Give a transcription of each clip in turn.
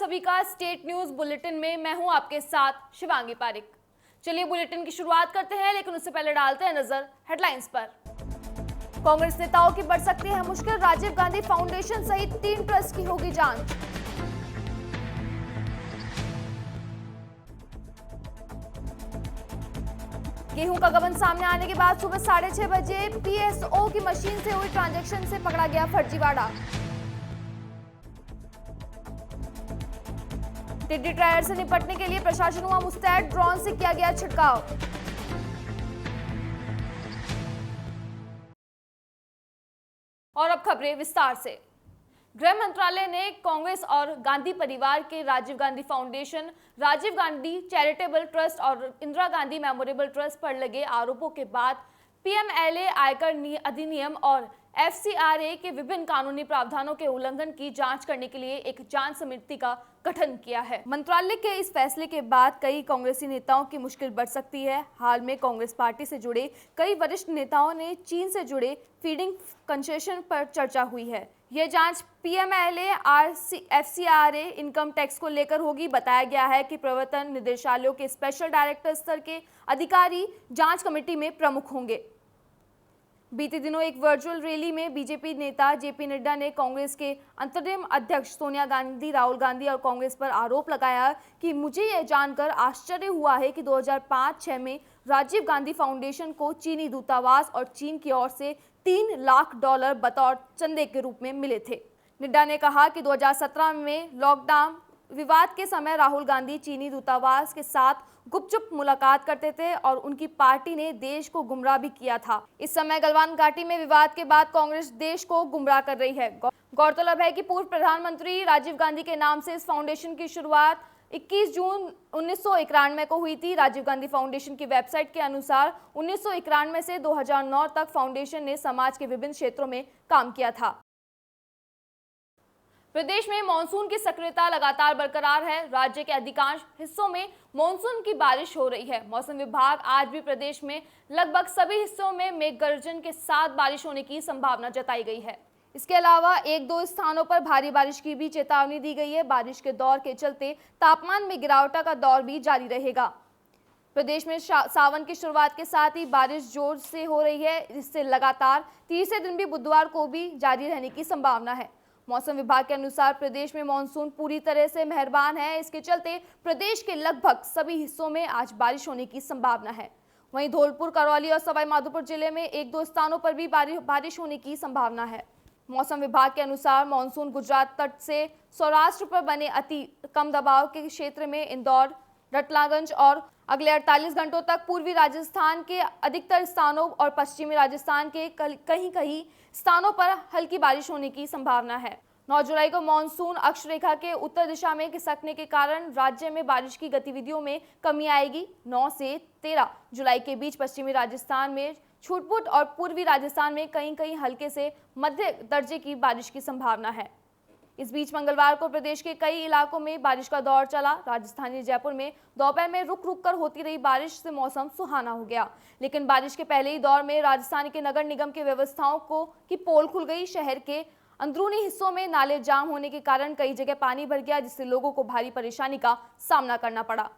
सभी का state news bulletin में। मैं हूं आपके साथ शिवांगी पारिक। चलिए बुलेटिन की शुरुआत करते हैं, लेकिन उससे पहले डालते हैं नजर हेडलाइंस पर। कांग्रेस नेताओं की बढ़ सकती है मुश्किल, राजीव गांधी फाउंडेशन सहित 3 ट्रस्ट की होगी जांच। गेहूं का गबन सामने आने के बाद सुबह 6:30 बजे पीएसओ की मशीन से हुई ट्रांजैक्शन से पकड़ा गया फर्जीवाड़ा। टिड्डी ट्रायल से निपटने के लिए प्रशासन हुआ मुस्तैद, ड्रोन से किया गया छिड़काव। और अब खबरें विस्तार से। गृह मंत्रालय ने कांग्रेस और गांधी परिवार के Rajiv Gandhi Foundation, Rajiv Gandhi Charitable Trust और इंदिरा गांधी मेमोरियल ट्रस्ट पर लगे आरोपों के बाद पीएमएलए, आयकर अधिनियम और एफसीआरए के विभिन्न कानूनी प्रावधानों के उल्लंघन की जांच करने के लिए एक जांच समिति का गठन किया है। मंत्रालय के इस फैसले के बाद कई कांग्रेसी नेताओं की मुश्किल बढ़ सकती है। हाल में कांग्रेस पार्टी से जुड़े कई वरिष्ठ नेताओं ने चीन से जुड़े फीडिंग कंसेशन पर चर्चा हुई है। यह जांच पीएमएलए, एफसीआरए, इनकम टैक्स को लेकर होगी। बताया गया है कि प्रवर्तन निदेशालयों के स्पेशल डायरेक्टर स्तर के अधिकारी जांच कमेटी में प्रमुख होंगे। बीते दिनों एक वर्चुअल रैली में बीजेपी नेता जेपी नड्डा ने कांग्रेस के अंतरिम अध्यक्ष सोनिया गांधी, राहुल गांधी और कांग्रेस पर आरोप लगाया कि मुझे यह जानकर आश्चर्य हुआ है कि 2005-06 में राजीव गांधी फाउंडेशन को चीनी दूतावास और चीन की ओर से $3 लाख बतौर चंदे के रूप में मिले थे। नड्डा ने कहा कि 2017 में लॉकडाउन विवाद के समय राहुल गांधी चीनी दूतावास के साथ गुपचुप मुलाकात करते थे और उनकी पार्टी ने देश को गुमराह भी किया था। इस समय गलवान घाटी में विवाद के बाद कांग्रेस देश को गुमराह कर रही है। गौरतलब है कि पूर्व प्रधानमंत्री राजीव गांधी के नाम से इस फाउंडेशन की शुरुआत 21 जून 1991 को हुई थी। राजीव गांधी फाउंडेशन की वेबसाइट के अनुसार 1991 से 2009 तक फाउंडेशन ने समाज के विभिन्न क्षेत्रों में काम किया था। प्रदेश में मानसून की सक्रियता लगातार बरकरार है। राज्य के अधिकांश हिस्सों में मानसून की बारिश हो रही है। मौसम विभाग आज भी प्रदेश में लगभग सभी हिस्सों में मेघ गर्जन के साथ बारिश होने की संभावना जताई गई है। इसके अलावा 1-2 स्थानों पर भारी बारिश की भी चेतावनी दी गई है। बारिश के दौर के चलते तापमान में गिरावट का दौर भी जारी रहेगा। प्रदेश में सावन की शुरुआत के साथ ही बारिश जोर से हो रही है, जिससे लगातार तीसरे दिन भी बुधवार को भी जारी रहने की संभावना है। मौसम विभाग के अनुसार प्रदेश में मानसून पूरी तरह से मेहरबान है। इसके चलते प्रदेश के लगभग सभी हिस्सों में आज बारिश होने की संभावना है। वहीं धौलपुर, करौली और सवाई माधोपुर जिले में 1-2 स्थानों पर भी बारिश होने की संभावना है। मौसम विभाग के अनुसार मानसून गुजरात तट से सौराष्ट्र पर बने अति कम दबाव के क्षेत्र में इंदौर, रतलागंज और अगले 48 घंटों तक पूर्वी राजस्थान के अधिकतर स्थानों और पश्चिमी राजस्थान के कहीं-कहीं स्थानों पर हल्की बारिश होने की संभावना है। 9 जुलाई को मानसून अक्षरेखा के उत्तर दिशा में खिसकने के कारण राज्य में बारिश की गतिविधियों में कमी आएगी। 9 से 13 जुलाई के बीच पश्चिमी राजस्थान में छूटपुट और पूर्वी राजस्थान में कहीं-कहीं हल्के से मध्य दर्जे की बारिश की संभावना है। इस बीच मंगलवार को प्रदेश के कई इलाकों में बारिश का दौर चला। राजधानी जयपुर में दोपहर में रुक-रुक कर होती रही बारिश से मौसम सुहाना हो गया, लेकिन बारिश के पहले ही दौर में राजस्थान के नगर निगम की व्यवस्थाओं की पोल खुल गई। शहर के अंदरूनी हिस्सों में नाले जाम होने के कारण कई जगह पानी भर गया, जिससे लोगों को भारी परेशानी का सामना करना पड़ा।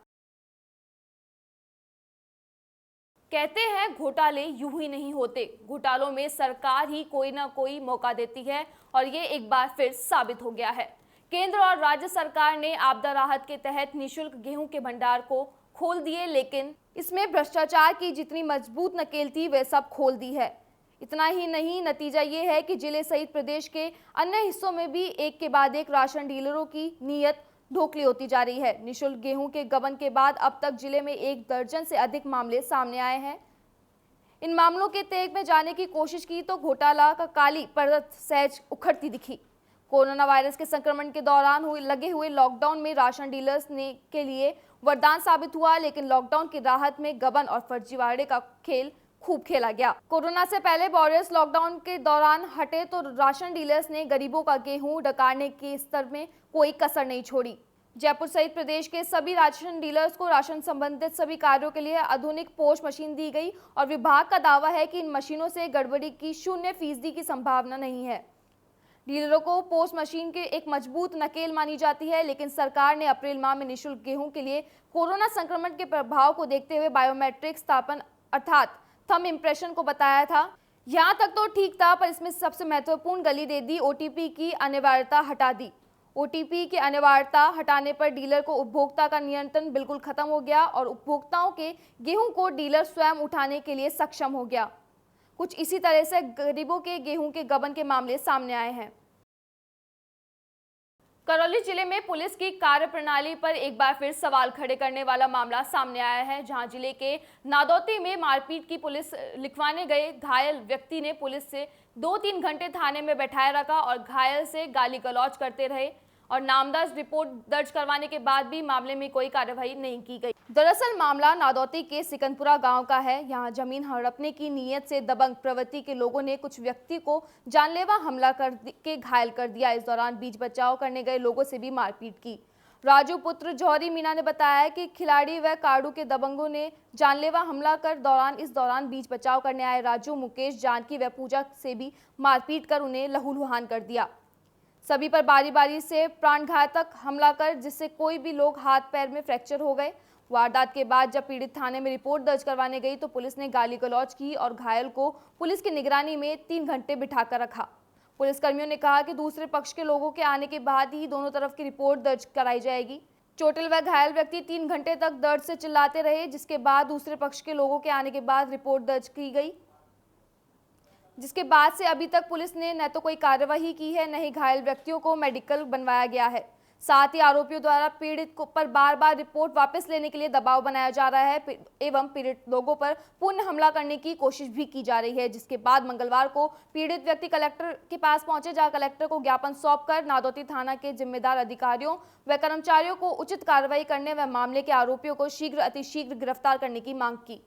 कहते हैं घोटाले यूं ही नहीं होते, घोटालों में सरकार ही कोई ना कोई मौका देती है और ये एक बार फिर साबित हो गया है। केंद्र और राज्य सरकार ने आपदा राहत के तहत निःशुल्क गेहूं के भंडार को खोल दिए, लेकिन इसमें भ्रष्टाचार की जितनी मजबूत नकेल थी वह सब खोल दी है। इतना ही नहीं, नतीजा ये है कि जिले सहित प्रदेश के अन्य हिस्सों में भी एक के बाद एक राशन डीलरों की नीयत ढोकली होती जा रही है। निःशुल्क गेहूं के गबन के बाद अब तक जिले में 1 दर्जन से अधिक मामले सामने आए हैं। इन मामलों के तेग में जाने की कोशिश की तो घोटाला का काली परत सहज उखड़ती दिखी। कोरोना वायरस के संक्रमण के दौरान लगे हुए लॉकडाउन में राशन डीलर्स के लिए वरदान साबित हुआ, लेकिन लॉकडाउन की राहत में गबन और फर्जीवाड़े का खेल खूब खेला गया। कोरोना से पहले वॉरियर्स लॉकडाउन के दौरान हटे तो राशन डीलर्स ने गरीबों का गेहूं डकारने के स्तर में कोई कसर नहीं छोड़ी। जयपुर सहित प्रदेश के सभी राशन डीलर्स को राशन संबंधित सभी कार्यों के लिए आधुनिक पोस्ट मशीन दी गई और विभाग का दावा है कि इन मशीनों से गड़बड़ी की 0% की संभावना नहीं है। डीलरों को पोस्ट मशीन के एक मजबूत नकेल मानी जाती है, लेकिन सरकार ने अप्रैल माह में निःशुल्क गेहूं के लिए कोरोना संक्रमण के प्रभाव को देखते हुए बायोमेट्रिक स्थापन अर्थात थंब इम्प्रेशन को बताया था। यहां तक तो ठीक था, पर इसमें सबसे महत्वपूर्ण गली दे दी, ओटीपी की अनिवार्यता हटा दी। ओटीपी की अनिवार्यता हटाने पर डीलर को उपभोक्ता का नियंत्रण बिल्कुल खत्म हो गया और उपभोक्ताओं के गेहूं को डीलर स्वयं उठाने के लिए सक्षम हो गया। कुछ इसी तरह से गरीबों के गेहूं के गबन के मामले सामने आए हैं। करौली जिले में पुलिस की कार्यप्रणाली पर एक बार फिर सवाल खड़े करने वाला मामला सामने आया है, जहां जिले के नादौती में मारपीट की पुलिस लिखवाने गए घायल व्यक्ति ने पुलिस से 2-3 घंटे थाने में बैठाए रखा और घायल से गाली गलौज करते रहे और नामदर्ज रिपोर्ट दर्ज करवाने के बाद भी मामले में कोई कार्रवाई नहीं की गई। दरअसल मामला नादौती के सिकंदपुरा गांव का है। यहां जमीन हड़पने की नीयत से दबंग प्रवृत्ति के लोगों ने कुछ व्यक्ति को जानलेवा हमला के घायल कर दिया। इस दौरान बीच बचाव करने गए लोगों से भी मारपीट की। राजू पुत्र जौहरी मीना ने बताया कि खिलाड़ी व काड़ू के दबंगों ने जानलेवा हमला कर इस दौरान बीच बचाव करने आए राजू, मुकेश, जानकी व पूजा से भी मारपीट कर उन्हें लहूलुहान कर दिया। सभी पर बारी बारी से प्राणघातक हमला कर जिससे कोई भी लोग हाथ पैर में फ्रैक्चर हो गए। वारदात के बाद जब पीड़ित थाने में रिपोर्ट दर्ज करवाने गई तो पुलिस ने गाली गलौज की और घायल को पुलिस की निगरानी में 3 घंटे बिठाकर रखा। पुलिसकर्मियों ने कहा कि दूसरे पक्ष के लोगों के आने के बाद ही दोनों तरफ की रिपोर्ट दर्ज कराई जाएगी। चोटिल व घायल व्यक्ति 3 घंटे तक दर्द से चिल्लाते रहे, जिसके बाद दूसरे पक्ष के लोगों के आने के बाद रिपोर्ट दर्ज की गई, जिसके बाद से अभी तक पुलिस ने न तो कोई कार्रवाई की है, न ही घायल व्यक्तियों को मेडिकल बनवाया गया है। साथ ही आरोपियों द्वारा पीड़ित पर बार बार रिपोर्ट वापस लेने के लिए दबाव बनाया जा रहा है एवं पीड़ित लोगों पर पुनः हमला करने की कोशिश भी की जा रही है, जिसके बाद मंगलवार को पीड़ित व्यक्ति कलेक्टर के पास पहुंचे, जहां कलेक्टर को ज्ञापन सौंपकर नादौती थाना के जिम्मेदार अधिकारियों व कर्मचारियों को उचित कार्रवाई करने व मामले के आरोपियों को शीघ्र अतिशीघ्र गिरफ्तार करने की मांग की।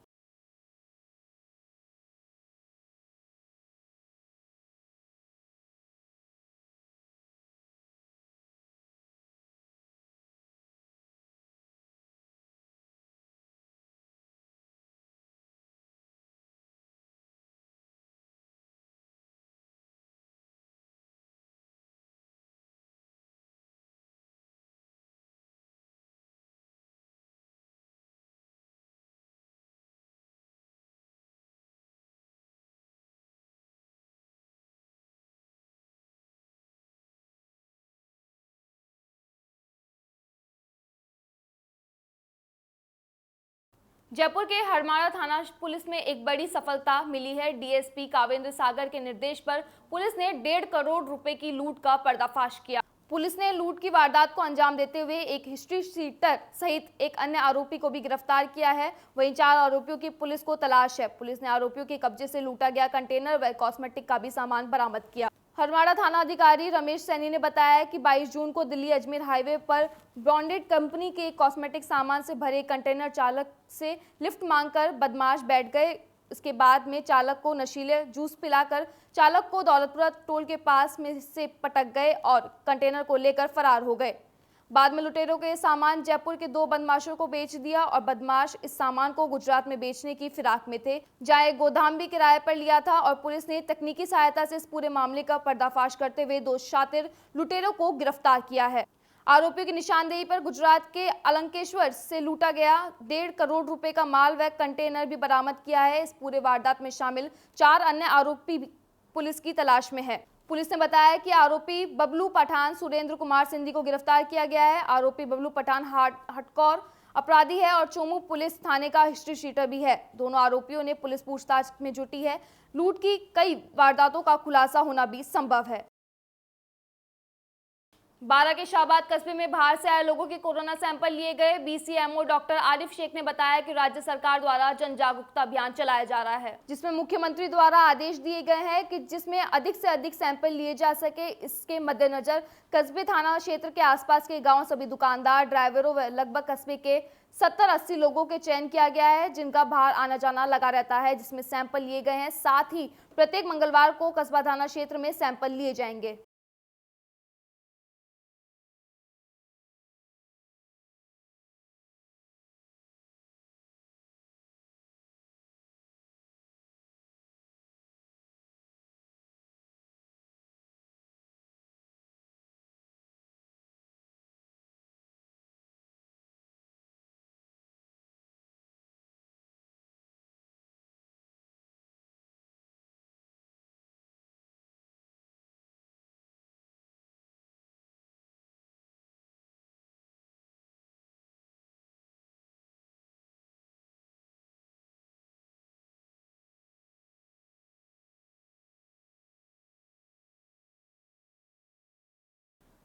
जयपुर के हरमाड़ा थाना पुलिस में एक बड़ी सफलता मिली है। डीएसपी कावेंद्र सागर के निर्देश पर पुलिस ने 1.5 करोड़ रुपए की लूट का पर्दाफाश किया। पुलिस ने लूट की वारदात को अंजाम देते हुए एक हिस्ट्री शीटर सहित एक अन्य आरोपी को भी गिरफ्तार किया है। वहीं 4 आरोपियों की पुलिस को तलाश है। पुलिस ने आरोपियों के कब्जे से लूटा गया कंटेनर व कॉस्मेटिक का भी सामान बरामद किया। हरमाड़ा थाना अधिकारी रमेश सैनी ने बताया कि 22 जून को दिल्ली अजमेर हाईवे पर ब्रांडेड कंपनी के कॉस्मेटिक सामान से भरे कंटेनर चालक से लिफ्ट मांगकर बदमाश बैठ गए। इसके बाद में चालक को नशीले जूस पिलाकर चालक को दौलतपुरा टोल के पास में से पटक गए और कंटेनर को लेकर फरार हो गए। बाद में लुटेरों के सामान जयपुर के 2 बदमाशों को बेच दिया और बदमाश इस सामान को गुजरात में बेचने की फिराक में थे, जहां एक गोदाम भी किराए पर लिया था और पुलिस ने तकनीकी सहायता से इस पूरे मामले का पर्दाफाश करते हुए 2 शातिर लुटेरों को गिरफ्तार किया है। आरोपियों की निशानदेही पर गुजरात के अलंकेश्वर से लूटा गया 1.5 करोड़ रुपए का माल व कंटेनर भी बरामद किया है। इस पूरे वारदात में शामिल 4 अन्य आरोपी पुलिस की तलाश में है। पुलिस ने बताया कि आरोपी बबलू पठान सुरेंद्र कुमार सिंधी को गिरफ्तार किया गया है। आरोपी बबलू पठान हटकौर अपराधी है और चोमू पुलिस थाने का हिस्ट्री शीटर भी है। दोनों आरोपियों ने पुलिस पूछताछ में जुटी है। लूट की कई वारदातों का खुलासा होना भी संभव है। बारा के शाहबाद कस्बे में बाहर से आए लोगों के कोरोना सैंपल लिए गए। बीसीएमओ डॉक्टर आरिफ शेख ने बताया कि राज्य सरकार द्वारा जन जागरूकता अभियान चलाया जा रहा है, जिसमें मुख्यमंत्री द्वारा आदेश दिए गए हैं कि जिसमें अधिक से अधिक सैंपल लिए जा सके। इसके मद्देनजर कस्बे थाना क्षेत्र के आसपास के गाँव, सभी दुकानदार, ड्राइवरों व लगभग कस्बे के 70-80 लोगों के चयन किया गया है, जिनका बाहर आना जाना लगा रहता है, जिसमें सैंपल लिए गए हैं। साथ ही प्रत्येक मंगलवार को कस्बा थाना क्षेत्र में सैंपल लिए जाएंगे।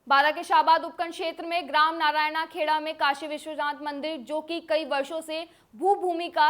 बारां के शाहबाद उपखंड क्षेत्र में ग्राम नारायणा खेड़ा में काशी विश्वनाथ मंदिर जो कि कई वर्षों से भूमि का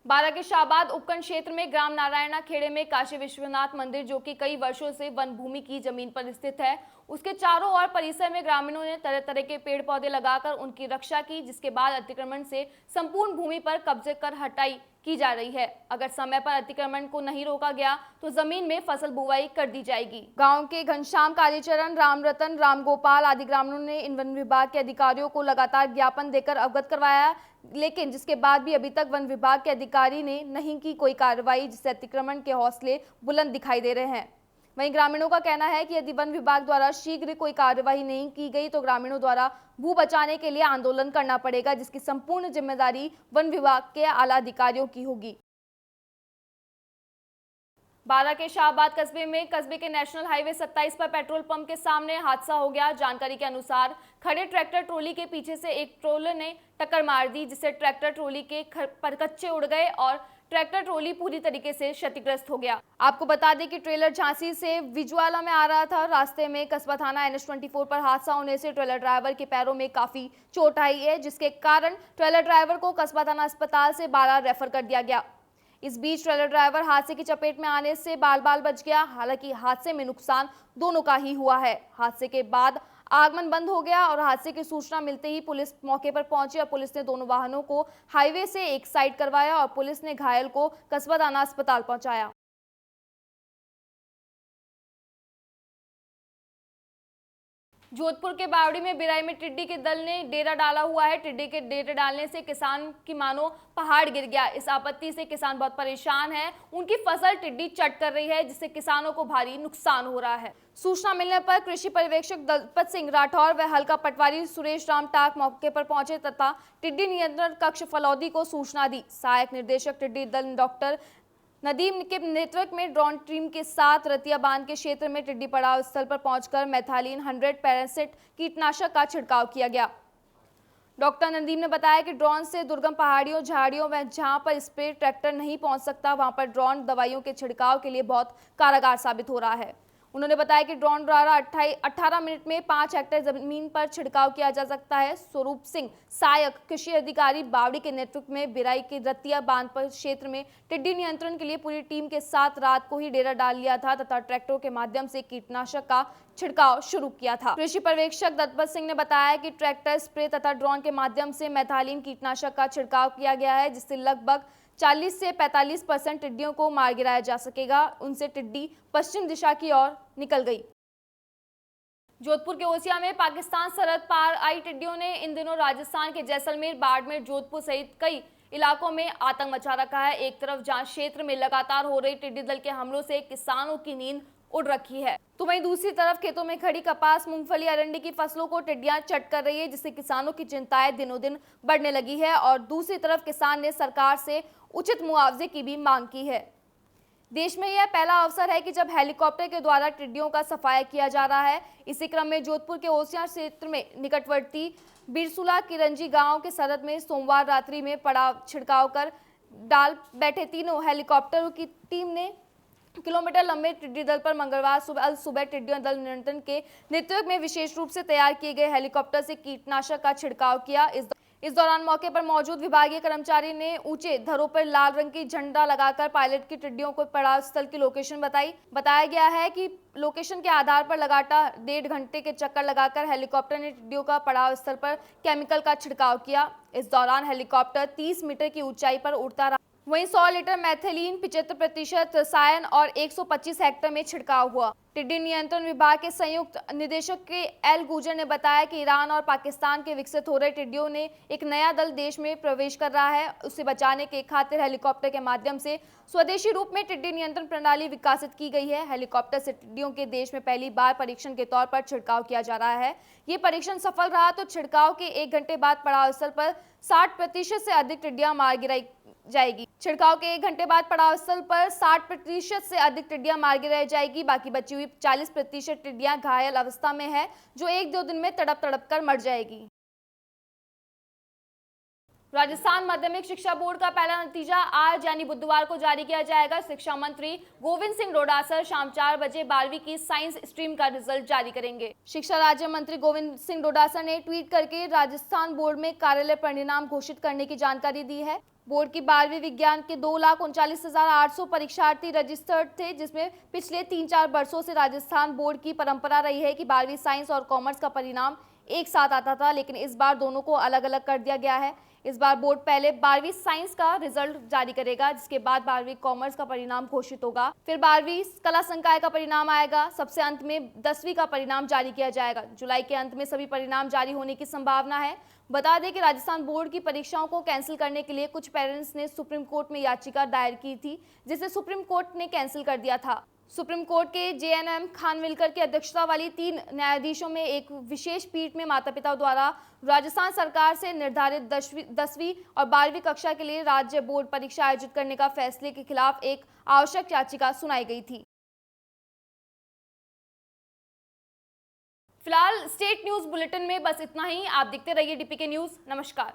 बारां के शाहबाद उपखंड क्षेत्र में ग्राम नारायणा खेड़े में काशी विश्वनाथ मंदिर जो कि कई वर्षों से वन भूमि की जमीन पर स्थित है, उसके चारों ओर परिसर में ग्रामीणों ने तरह तरह के पेड़ पौधे लगाकर उनकी रक्षा की, जिसके बाद अतिक्रमण से संपूर्ण भूमि पर कब्जे कर हटाई की जा रही है। अगर समय पर अतिक्रमण को नहीं रोका गया तो जमीन में फसल बुवाई कर दी जाएगी। गांव के घनश्याम, कालीचरण, रामरतन, रामगोपाल आदि ग्रामीणों ने इन वन विभाग के अधिकारियों को लगातार ज्ञापन देकर अवगत करवाया, लेकिन जिसके बाद भी अभी तक वन विभाग के अधिकारी ने नहीं की कोई कार्रवाई, जिससे अतिक्रमण के हौसले बुलंद दिखाई दे रहे हैं। वहीं ग्रामीणों का कहना है कि यदि वन विभाग द्वारा शीघ्र कोई कार्यवाही नहीं की गई तो ग्रामीणों द्वारा भू बचाने के लिए आंदोलन करना पड़ेगा, जिसकी संपूर्ण जिम्मेदारी वन विभाग के आला अधिकारियों की होगी। बारां के शाहबाद कस्बे के नेशनल हाईवे 27 पर पेट्रोल पंप के सामने हादसा हो गया। जानकारी के अनुसार खड़े ट्रैक्टर ट्रॉली के पीछे से एक ट्रोलर ने टक्कर मार दी, जिससे ट्रैक्टर ट्रॉली के परकच्चे उड़ गए और ट्रैक्टर ट्रॉली पूरी तरीके से क्षतिग्रस्त हो गया। आपको बता दें कि ट्रेलर झांसी से विजुआला में आ रहा था। रास्ते में कस्बा थाना NH24 पर हादसा होने से ट्रेलर ड्राइवर के पैरों में काफी चोट आई है, जिसके कारण ट्रेलर ड्राइवर को कस्बा थाना अस्पताल से बारां रेफर कर दिया गया। इस बीच ट्रेलर ड्राइवर हादसे की चपेट में आने से बाल बाल बच गया। हालांकि हादसे में नुकसान दोनों का ही हुआ है। हादसे के बाद आगमन बंद हो गया और हादसे की सूचना मिलते ही पुलिस मौके पर पहुंची और पुलिस ने दोनों वाहनों को हाईवे से एक साइड करवाया और पुलिस ने घायल को कस्बा थाना अस्पताल पहुंचाया। जोधपुर के बावड़ी में बिराई में टिड्डी के दल ने डेरा डाला हुआ है। टिड्डी के डेरे डालने से किसान की मानो पहाड़ गिर गया। इस आपत्ति से किसान बहुत परेशान है। उनकी फसल टिड्डी चट कर रही है, जिससे किसानों को भारी नुकसान हो रहा है। सूचना मिलने पर कृषि पर्यवेक्षक दलपत सिंह राठौर व हल्का पटवारी सुरेश राम टाक मौके पर पहुंचे तथा टिड्डी नियंत्रण कक्ष फलौदी को सूचना दी। सहायक निर्देशक टिड्डी दल डॉक्टर नदीम के नेतृत्व में ड्रोन टीम के साथ रतिया बांध के क्षेत्र में टिड्डी पड़ाव स्थल पर पहुंचकर मैथालीन 100 पैरासिट कीटनाशक का छिड़काव किया गया। डॉक्टर नदीम ने बताया कि ड्रोन से दुर्गम पहाड़ियों, झाड़ियों व जहां पर स्प्रे ट्रैक्टर नहीं पहुंच सकता वहां पर ड्रोन दवाइयों के छिड़काव के लिए बहुत कारगर साबित हो रहा है। उन्होंने बताया कि ड्रोन द्वारा 18 मिनट में 5 हेक्टेयर जमीन पर छिड़काव किया जा सकता है। स्वरूप सिंह सहायक कृषि अधिकारी बावड़ी के नेतृत्व में बिराई के रतिया बांध पर क्षेत्र में टिड्डी नियंत्रण के लिए पूरी टीम के साथ रात को ही डेरा डाल लिया था तथा ट्रैक्टरों के माध्यम से कीटनाशक का छिड़काव शुरू किया था। कृषि पर्यवेक्षक दलपत सिंह ने बताया कि ट्रैक्टर, स्प्रे तथा ड्रोन के माध्यम से मैथालीन कीटनाशक का छिड़काव किया गया है, जिससे लगभग 40 से 45% टिड्डियों को मार गिराया जा सकेगा। उनसे टिड्डी पश्चिम दिशा की ओर निकल गई। जोधपुर के ओसिया में पाकिस्तान सरहद पार आई टिड्डियों ने इन दिनों राजस्थान के जैसलमेर, बाड़मेर, जोधपुर सहित कई इलाकों में आतंक मचा रखा है। एक तरफ जहां क्षेत्र में लगातार हो रही टिड्डी दल के हमलों से किसानों की नींद उड़ रखी है, तो वहीं दूसरी तरफ खेतों में खड़ी कपास, मूंगफली, अरंडी की फसलों को टिड्डियां चट कर रही है, जिससे किसानों की चिंताएं दिनों दिन बढ़ने लगी है और दूसरी तरफ किसान ने सरकार से उचित मुआवजे की भी मांग की है। देश में यह पहला अवसर है कि जब हेलीकॉप्टर के द्वारा टिड्डियों का सफाया किया जा रहा है। इसी क्रम में जोधपुर के ओसिया क्षेत्र में निकटवर्ती बिरसुला किरंजी गांव के सरहद में सोमवार रात्रि में पड़ाव छिड़काव कर डाल बैठे तीनों हेलीकॉप्टरों की टीम ने किलोमीटर लंबे टिड्डी दल पर मंगलवार सुबह टिड्डी दल नियंत्रण के नेतृत्व में विशेष रूप से तैयार किए गए हेलीकॉप्टर से कीटनाशक का छिड़काव किया। इस दौरान मौके पर मौजूद विभागीय कर्मचारी ने ऊंचे धरों पर लाल रंग की झंडा लगाकर पायलट की टिड्डियों को पड़ाव स्थल की लोकेशन बताई। बताया गया है कि लोकेशन के आधार पर लगातार 1.5 घंटे के चक्कर लगाकर हेलीकॉप्टर ने टिड्डियों का पड़ाव स्थल पर केमिकल का छिड़काव किया। इस दौरान हेलीकॉप्टर 30 मीटर की ऊंचाई पर उड़ता रहा। वहीं 100 लीटर मैथिलीन, 75% रसायन और 125 हेक्टेयर में छिड़काव हुआ। टिड्डी नियंत्रण विभाग के संयुक्त निदेशक के एल गुजर ने बताया कि ईरान और पाकिस्तान के विकसित हो रहे टिड्डियों ने एक नया दल देश में प्रवेश कर रहा है। उसे बचाने के खातिर हेलीकॉप्टर के माध्यम से स्वदेशी रूप में टिड्डी नियंत्रण प्रणाली विकसित की गई है। हेलीकॉप्टर से टिड्डियों के देश में पहली बार परीक्षण के तौर पर छिड़काव किया जा रहा है। ये परीक्षण सफल रहा तो छिड़काव के 1 घंटे बाद पड़ाव स्थल पर 60% से अधिक टिड्डियां मार गिराई जाएगी। छिड़काव के 1 घंटे बाद पड़ाव स्थल पर 60% से अधिक टिड्डियां मार गिराई जाएगी। बाकी बची हुई 40% टिड्डियां घायल अवस्था में है, जो 1-2 दिन में तड़प कर मर जाएगी। राजस्थान माध्यमिक शिक्षा बोर्ड का पहला नतीजा आज यानी बुधवार को जारी किया जाएगा। शिक्षा मंत्री गोविंद सिंह डोटासरा शाम 4 बजे 12वीं की साइंस स्ट्रीम का रिजल्ट जारी करेंगे। शिक्षा राज्य मंत्री गोविंद सिंह डोटासरा ने ट्वीट करके राजस्थान बोर्ड में कार्यालय परिणाम घोषित करने की जानकारी दी है। बोर्ड की 12वीं विज्ञान के 2,39,800 परीक्षार्थी रजिस्टर्ड थे, जिसमें पिछले 3-4 वर्षों से राजस्थान बोर्ड की परंपरा रही है कि 12वीं साइंस और कॉमर्स का परिणाम एक साथ आता था, लेकिन इस बार दोनों को अलग अलग कर दिया गया है। इस बार बोर्ड पहले 12वीं साइंस का रिजल्ट जारी करेगा, जिसके बाद 12वीं कॉमर्स का परिणाम घोषित होगा। फिर 12वीं कला संकाय का परिणाम आएगा। सबसे अंत में 10वीं का परिणाम जारी किया जाएगा। जुलाई के अंत में सभी परिणाम जारी होने की संभावना है। बता दें कि राजस्थान बोर्ड की परीक्षाओं को कैंसिल करने के लिए कुछ पेरेंट्स ने सुप्रीम कोर्ट में याचिका दायर की थी, जिसे सुप्रीम कोर्ट ने कैंसिल कर दिया था। सुप्रीम कोर्ट के JNM खानविलकर की अध्यक्षता वाली 3 न्यायाधीशों में एक विशेष पीठ में माता पिता द्वारा राजस्थान सरकार से निर्धारित 10वीं और 12वीं कक्षा के लिए राज्य बोर्ड परीक्षा आयोजित करने का फैसले के खिलाफ एक आवश्यक याचिका सुनाई गई थी। फिलहाल स्टेट न्यूज बुलेटिन में बस इतना ही। आप देखते रहिए DPK न्यूज। नमस्कार।